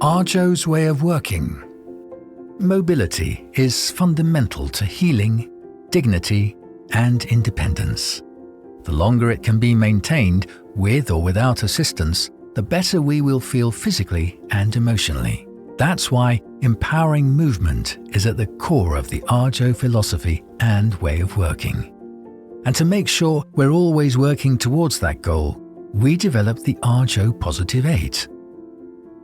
Arjo's way of working. Mobility is fundamental to healing, dignity, and independence. The longer it can be maintained, with or without assistance, the better we will feel physically and emotionally. That's why empowering movement is at the core of the Arjo philosophy and way of working. And to make sure we're always working towards that goal, we developed the Arjo Positive 8.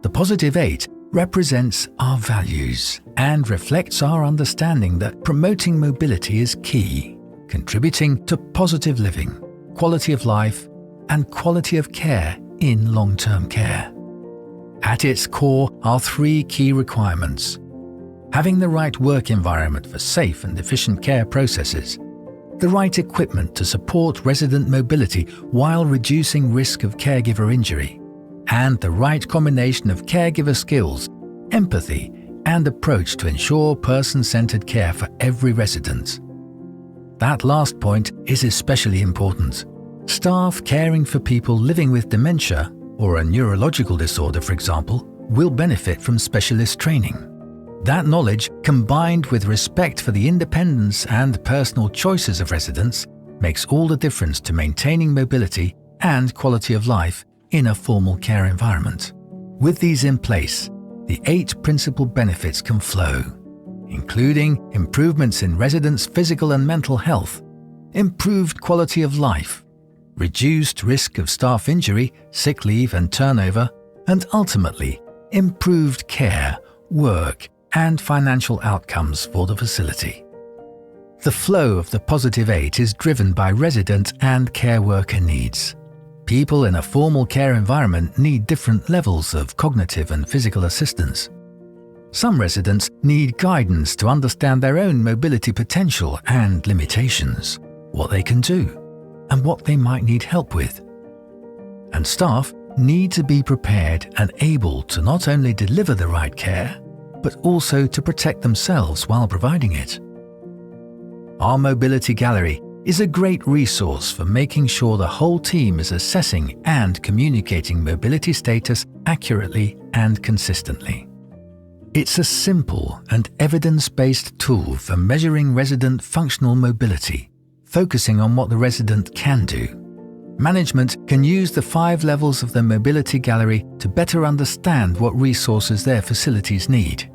The Positive 8 represents our values and reflects our understanding that promoting mobility is key, contributing to positive living, quality of life, and quality of care in long-term care. At its core are 3 key requirements: having the right work environment for safe and efficient care processes, the right equipment to support resident mobility while reducing risk of caregiver injury, and the right combination of caregiver skills, empathy, and approach to ensure person-centered care for every resident. That last point is especially important. Staff caring for people living with dementia or a neurological disorder, for example, will benefit from specialist training. That knowledge, combined with respect for the independence and personal choices of residents, makes all the difference to maintaining mobility and quality of life in a formal care environment. With these in place, the 8 principal benefits can flow, including improvements in residents' physical and mental health, improved quality of life, reduced risk of staff injury, sick leave and turnover, and ultimately, improved care, work, and financial outcomes for the facility. The flow of the Positive 8 is driven by resident and care worker needs. People in a formal care environment need different levels of cognitive and physical assistance. Some residents need guidance to understand their own mobility potential and limitations, what they can do, and what they might need help with. And staff need to be prepared and able to not only deliver the right care, but also to protect themselves while providing it. Our Mobility Gallery is a great resource for making sure the whole team is assessing and communicating mobility status accurately and consistently. It's a simple and evidence-based tool for measuring resident functional mobility, focusing on what the resident can do. Management can use the 5 levels of the Mobility Gallery to better understand what resources their facilities need.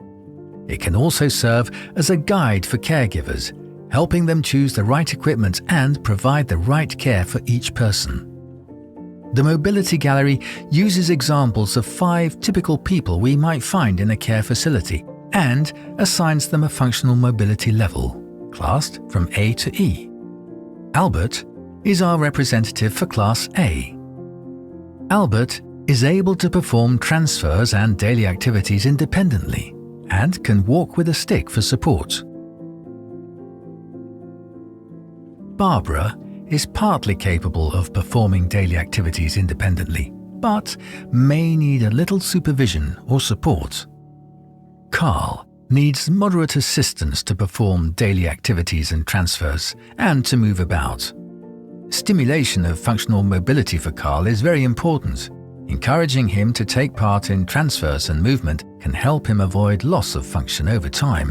It can also serve as a guide for caregivers, helping them choose the right equipment and provide the right care for each person. The Mobility Gallery uses examples of 5 typical people we might find in a care facility and assigns them a functional mobility level, classed from A to E. Albert is our representative for Class A. Albert is able to perform transfers and daily activities independently and can walk with a stick for support. Barbara is partly capable of performing daily activities independently, but may need a little supervision or support. Carl needs moderate assistance to perform daily activities and transfers and to move about. Stimulation of functional mobility for Carl is very important. Encouraging him to take part in transfers and movement can help him avoid loss of function over time.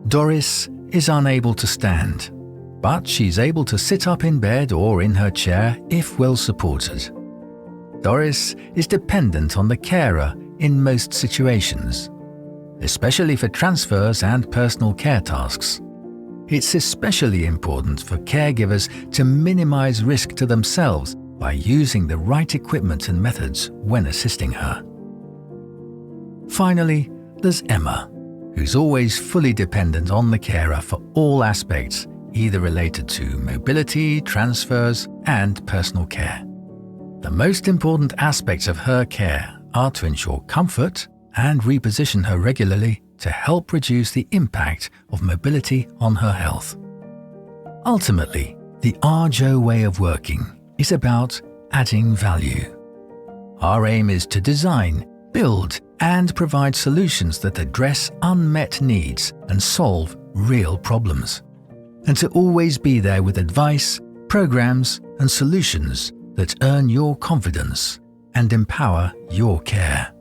Doris is unable to stand, but she's able to sit up in bed or in her chair if well supported. Doris is dependent on the carer in most situations, especially for transfers and personal care tasks. It's especially important for caregivers to minimize risk to themselves by using the right equipment and methods when assisting her. Finally, there's Emma, who's always fully dependent on the carer for all aspects, either related to mobility, transfers, and personal care. The most important aspects of her care are to ensure comfort and reposition her regularly to help reduce the impact of mobility on her health. Ultimately, the Arjo way of working is about adding value. Our aim is to design, build, and provide solutions that address unmet needs and solve real problems, and to always be there with advice, programs, and solutions that earn your confidence and empower your care.